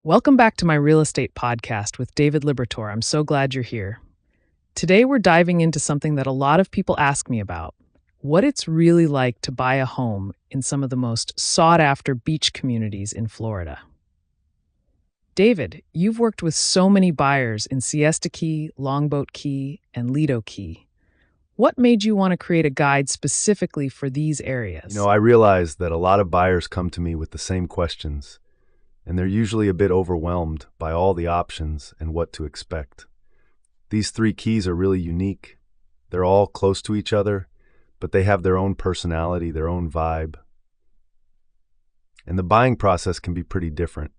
Welcome back to my real estate podcast with David Liberator. I'm so glad you're here. Today, we're diving into something that a lot of people ask me about: what it's really like to buy a home in some of the most sought after beach communities in Florida. David, you've worked with so many buyers in Siesta Key, Longboat Key, and Lido Key. What made you want to create a guide specifically for these areas? I realize that a lot of buyers come to me with the same questions, and they're usually a bit overwhelmed by all the options and what to expect. These three keys are really unique. They're all close to each other, but they have their own personality, their own vibe. And the buying process can be pretty different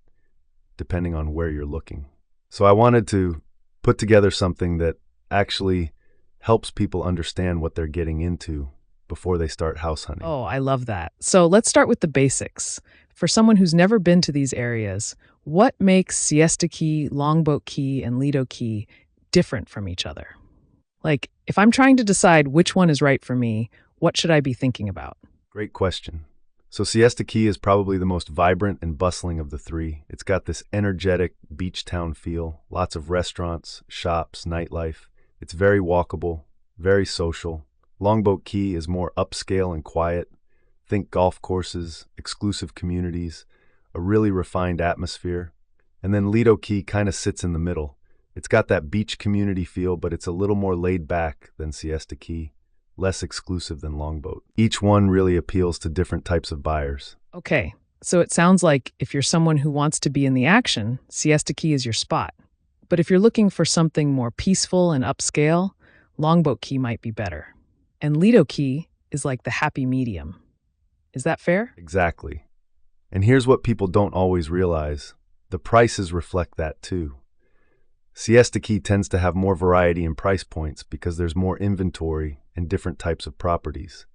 depending on where you're looking. So I wanted to put together something that actually helps people understand what they're getting into before they start house hunting. Oh, I love that. So let's start with the basics. For someone who's never been to these areas, what makes Siesta Key, Longboat Key, and Lido Key different from each other? Like, if I'm trying to decide which one is right for me, what should I be thinking about? Great question. So Siesta Key is probably the most vibrant and bustling of the three. It's got this energetic beach town feel, lots of restaurants, shops, nightlife. It's very walkable, very social. Longboat Key is more upscale and quiet. Think golf courses, exclusive communities, a really refined atmosphere. And then Lido Key kind of sits in the middle. It's got that beach community feel, but it's a little more laid back than Siesta Key, less exclusive than Longboat. Each one really appeals to different types of buyers. Okay, so it sounds like if you're someone who wants to be in the action, Siesta Key is your spot. But if you're looking for something more peaceful and upscale, Longboat Key might be better. And Lido Key is like the happy medium. Is that fair? Exactly. And here's what people don't always realize. The prices reflect that too. Siesta Key tends to have more variety in price points because there's more inventory and different types of properties.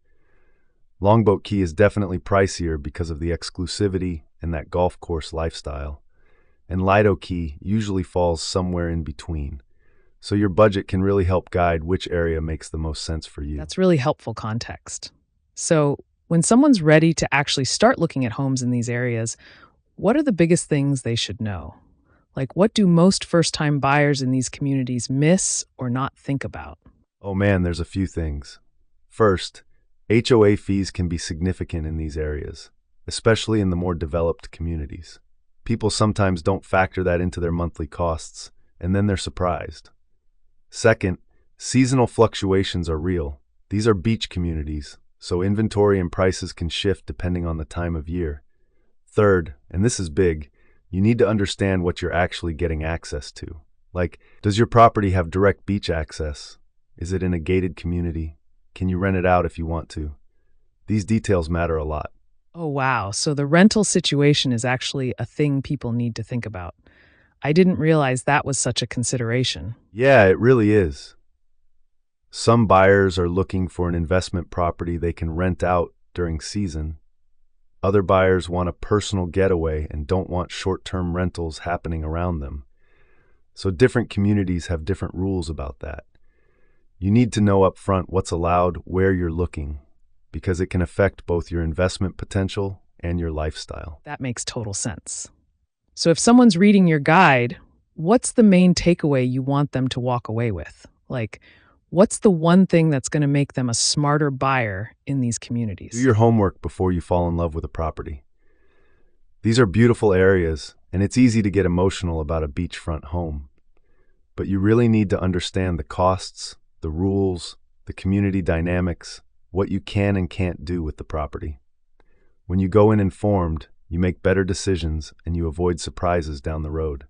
Longboat Key is definitely pricier because of the exclusivity and that golf course lifestyle. And Lido Key usually falls somewhere in between. So your budget can really help guide which area makes the most sense for you. That's really helpful context. So, when someone's ready to actually start looking at homes in these areas, what are the biggest things they should know? Like, what do most first-time buyers in these communities miss or not think about? Oh man, there's a few things. First, HOA fees can be significant in these areas, especially in the more developed communities. People sometimes don't factor that into their monthly costs, and then they're surprised. Second, seasonal fluctuations are real. These are beach communities, so inventory and prices can shift depending on the time of year. Third, and this is big, you need to understand what you're actually getting access to. Like, does your property have direct beach access? Is it in a gated community? Can you rent it out if you want to? These details matter a lot. Oh, wow. So the rental situation is actually a thing people need to think about. I didn't realize that was such a consideration. Yeah, it really is. Some buyers are looking for an investment property they can rent out during season. Other buyers want a personal getaway and don't want short-term rentals happening around them. So different communities have different rules about that. You need to know up front what's allowed, where you're looking, because it can affect both your investment potential and your lifestyle. That makes total sense. So if someone's reading your guide, what's the main takeaway you want them to walk away with? Like, what's the one thing that's going to make them a smarter buyer in these communities? Do your homework before you fall in love with a property. These are beautiful areas, and it's easy to get emotional about a beachfront home. But you really need to understand the costs, the rules, the community dynamics, what you can and can't do with the property. When you go in informed, you make better decisions and you avoid surprises down the road.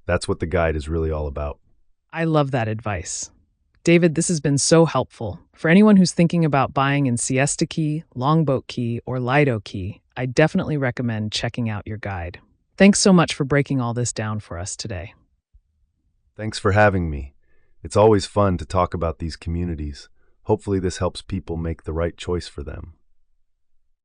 That's what the guide is really all about. I love that advice. David, this has been so helpful. For anyone who's thinking about buying in Siesta Key, Longboat Key, or Lido Key, I definitely recommend checking out your guide. Thanks so much for breaking all this down for us today. Thanks for having me. It's always fun to talk about these communities. Hopefully this helps people make the right choice for them.